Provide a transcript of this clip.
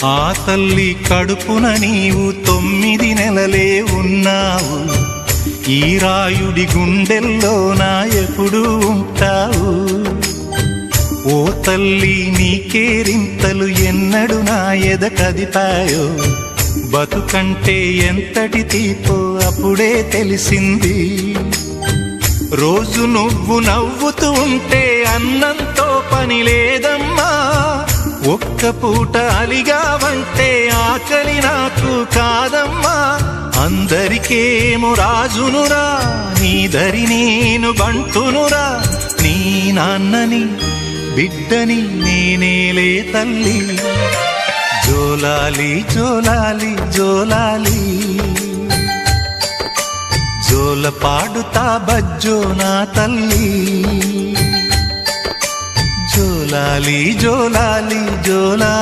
ఆ తల్లి కడుపున నీవు 9 నెలలే ఉన్నావు. ఈ రాయుడి గుండెల్లో నా ఎప్పుడు ఉంటావు. ఓ తల్లి నీకేరింతలు ఎన్నడు నా ఎద కదిపాయో. బతుకంటే ఎంతటి తీపో అప్పుడే తెలిసింది. రోజు నువ్వు నవ్వుతూ ఉంటే అన్నంతో పని లేదమ్మా. ఒక్క పూట అలిగావంటే ఆకలి నాకు కాదమ్మా. అందరికేమో రాజునురా, నీ దరి నేను బంటునురా. నీ నాన్నని బిడ్డని నేనేలే తల్లి. జోలాలి జోలాలి జోలాలి, జోల పాడుతా బజ్జో నా తల్లి. జోలాలి జోలాలి జోలా